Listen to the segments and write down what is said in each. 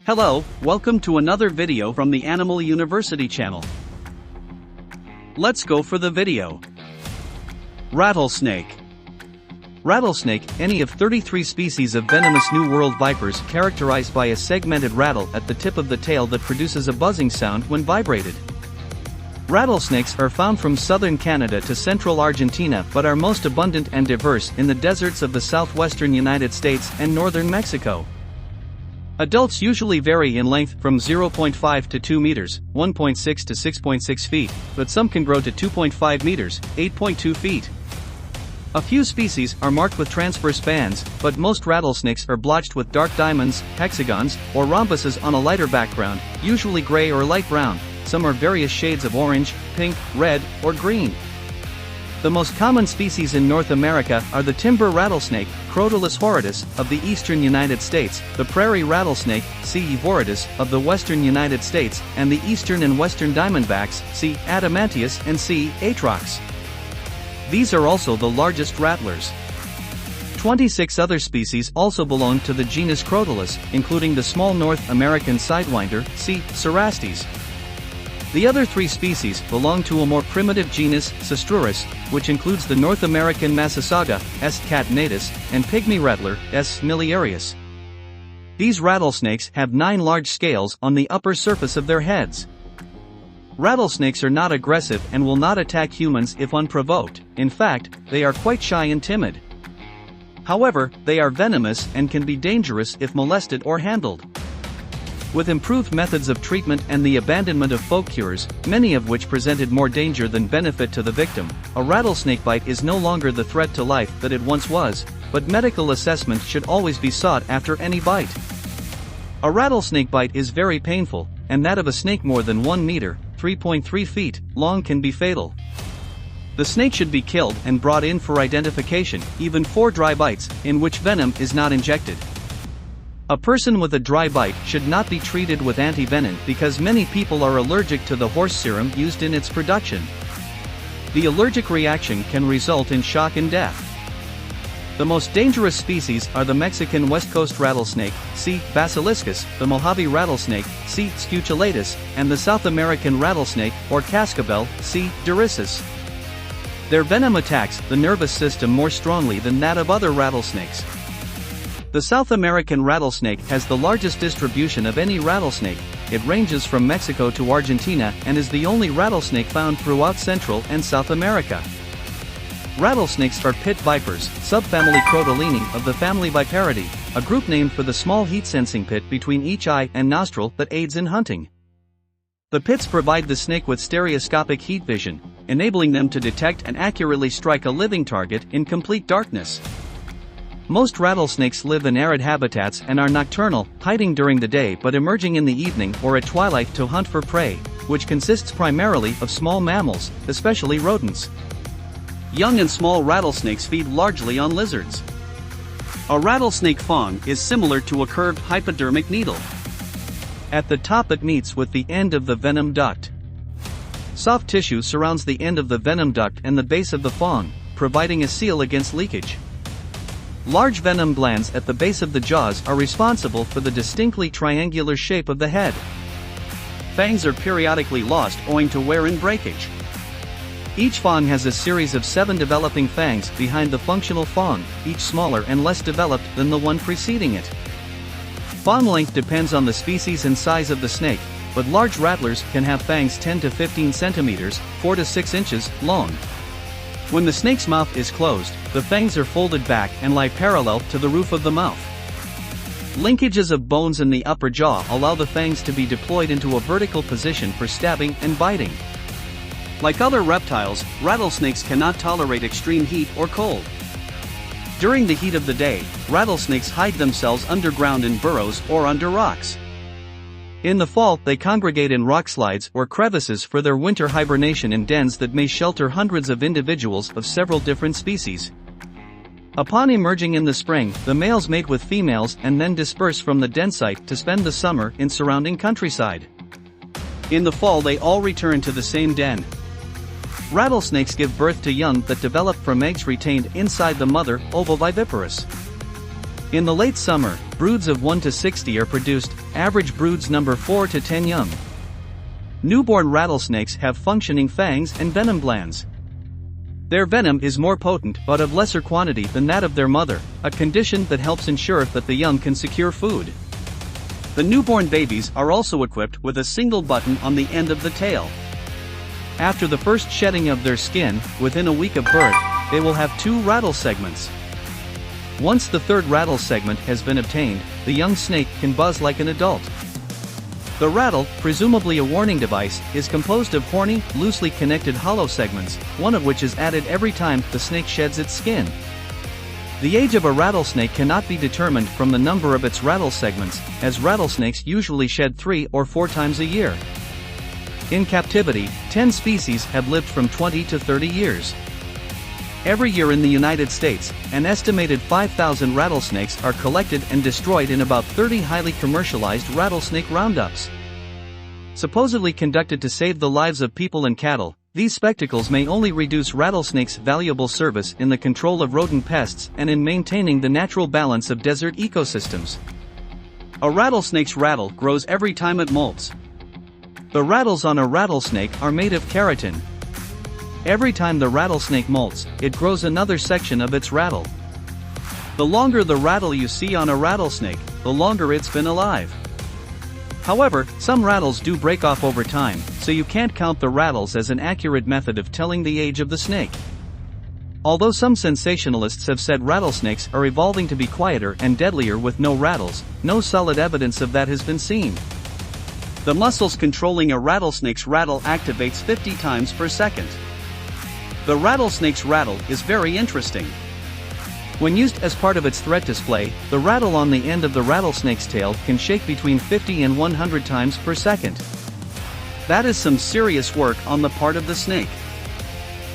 Hello, welcome to another video from the Animal University channel. Let's go for the video. Rattlesnake. Rattlesnake, any of 33 species of venomous New World vipers characterized by a segmented rattle at the tip of the tail that produces a buzzing sound when vibrated. Rattlesnakes are found from southern Canada to central Argentina but are most abundant and diverse in the deserts of the southwestern United States and northern Mexico. Adults usually vary in length from 0.5 to 2 meters, 1.6 to 6.6 feet, but some can grow to 2.5 meters, 8.2 feet. A few species are marked with transverse bands, but most rattlesnakes are blotched with dark diamonds, hexagons, or rhombuses on a lighter background, usually gray or light brown. Some are various shades of orange, pink, red, or green. The most common species in North America are the timber rattlesnake, Crotalus horridus, of the eastern United States, the prairie rattlesnake, C. evoridus, of the western United States, and the eastern and western diamondbacks, C. adamantius and C. atrox. These are also the largest rattlers. 26 other species also belong to the genus Crotalus, including the small North American sidewinder, C. cerastes. The other three species belong to a more primitive genus, Cestrurus, which includes the North American Massasauga, S. catenatus, and pygmy rattler, S. miliarius. These rattlesnakes have 9 large scales on the upper surface of their heads. Rattlesnakes are not aggressive and will not attack humans if unprovoked. In fact, they are quite shy and timid. However, they are venomous and can be dangerous if molested or handled. With improved methods of treatment and the abandonment of folk cures, many of which presented more danger than benefit to the victim, a rattlesnake bite is no longer the threat to life that it once was, but medical assessment should always be sought after any bite. A rattlesnake bite is very painful, and that of a snake more than 1 meter, 3.3 feet, long can be fatal. The snake should be killed and brought in for identification, even for dry bites, in which venom is not injected. A person with a dry bite should not be treated with antivenom because many people are allergic to the horse serum used in its production. The allergic reaction can result in shock and death. The most dangerous species are the Mexican West Coast rattlesnake, C. basiliscus, the Mojave rattlesnake, C. scutellatus, and the South American rattlesnake, or cascabel, C. dorissus. Their venom attacks the nervous system more strongly than that of other rattlesnakes. The South American rattlesnake has the largest distribution of any rattlesnake. It ranges from Mexico to Argentina and is the only rattlesnake found throughout Central and South America. Rattlesnakes are pit vipers, subfamily Crotalini of the family Viperidae, a group named for the small heat-sensing pit between each eye and nostril that aids in hunting. The pits provide the snake with stereoscopic heat vision, enabling them to detect and accurately strike a living target in complete darkness. Most rattlesnakes live in arid habitats and are nocturnal, hiding during the day but emerging in the evening or at twilight to hunt for prey, which consists primarily of small mammals, especially rodents. Young and small rattlesnakes feed largely on lizards. A rattlesnake fang is similar to a curved hypodermic needle. At the top it meets with the end of the venom duct. Soft tissue surrounds the end of the venom duct and the base of the fang, providing a seal against leakage. Large venom glands at the base of the jaws are responsible for the distinctly triangular shape of the head. Fangs are periodically lost owing to wear and breakage. Each fang has a series of 7 developing fangs behind the functional fang, each smaller and less developed than the one preceding it. Fang length depends on the species and size of the snake, but large rattlers can have fangs 10 to 15 centimeters, 4 to 6 inches, long. When the snake's mouth is closed, the fangs are folded back and lie parallel to the roof of the mouth. Linkages of bones in the upper jaw allow the fangs to be deployed into a vertical position for stabbing and biting. Like other reptiles, rattlesnakes cannot tolerate extreme heat or cold. During the heat of the day, rattlesnakes hide themselves underground in burrows or under rocks. In the fall, they congregate in rock slides or crevices for their winter hibernation in dens that may shelter hundreds of individuals of several different species. Upon emerging in the spring, the males mate with females and then disperse from the den site to spend the summer in surrounding countryside. In the fall they all return to the same den. Rattlesnakes give birth to young that develop from eggs retained inside the mother, ovoviviparous. In the late summer, broods of 1 to 60 are produced, average broods number 4 to 10 young. Newborn rattlesnakes have functioning fangs and venom glands. Their venom is more potent but of lesser quantity than that of their mother, a condition that helps ensure that the young can secure food. The newborn babies are also equipped with a single button on the end of the tail. After the first shedding of their skin, within a week of birth, they will have 2 rattle segments. Once the 3rd rattle segment has been obtained, the young snake can buzz like an adult. The rattle, presumably a warning device, is composed of horny, loosely connected hollow segments, one of which is added every time the snake sheds its skin. The age of a rattlesnake cannot be determined from the number of its rattle segments, as rattlesnakes usually shed 3 or 4 times a year. In captivity, 10 species have lived from 20 to 30 years. Every year in the United States, an estimated 5,000 rattlesnakes are collected and destroyed in about 30 highly commercialized rattlesnake roundups. Supposedly conducted to save the lives of people and cattle, these spectacles may only reduce rattlesnakes' valuable service in the control of rodent pests and in maintaining the natural balance of desert ecosystems. A rattlesnake's rattle grows every time it molts. The rattles on a rattlesnake are made of keratin. Every time the rattlesnake molts, it grows another section of its rattle. The longer the rattle you see on a rattlesnake, the longer it's been alive. However, some rattles do break off over time, so you can't count the rattles as an accurate method of telling the age of the snake. Although some sensationalists have said rattlesnakes are evolving to be quieter and deadlier with no rattles, no solid evidence of that has been seen. The muscles controlling a rattlesnake's rattle activates 50 times per second. The rattlesnake's rattle is very interesting. When used as part of its threat display, the rattle on the end of the rattlesnake's tail can shake between 50 and 100 times per second. That is some serious work on the part of the snake.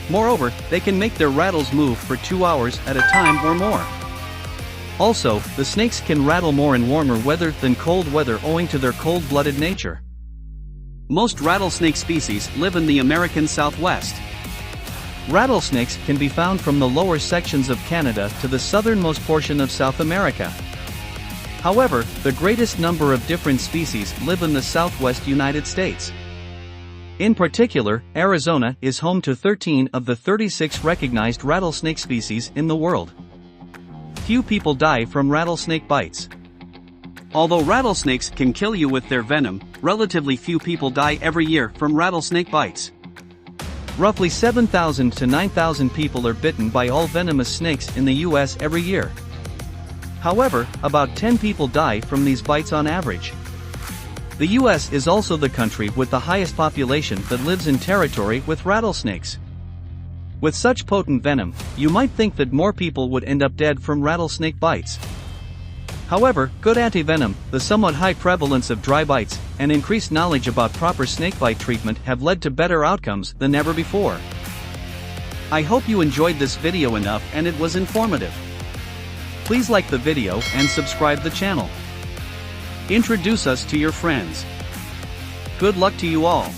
Moreover, they can make their rattles move for 2 hours at a time or more. Also, the snakes can rattle more in warmer weather than cold weather owing to their cold-blooded nature. Most rattlesnake species live in the American Southwest. Rattlesnakes can be found from the lower sections of Canada to the southernmost portion of South America. However, the greatest number of different species live in the southwest United States. In particular, Arizona is home to 13 of the 36 recognized rattlesnake species in the world. Few people die from rattlesnake bites. Although rattlesnakes can kill you with their venom, relatively few people die every year from rattlesnake bites. Roughly 7,000 to 9,000 people are bitten by all venomous snakes in the US every year. However, about 10 people die from these bites on average. The US is also the country with the highest population that lives in territory with rattlesnakes. With such potent venom, you might think that more people would end up dead from rattlesnake bites. However, good antivenom, the somewhat high prevalence of dry bites, and increased knowledge about proper snakebite treatment have led to better outcomes than ever before. I hope you enjoyed this video enough and it was informative. Please like the video and subscribe the channel. Introduce us to your friends. Good luck to you all.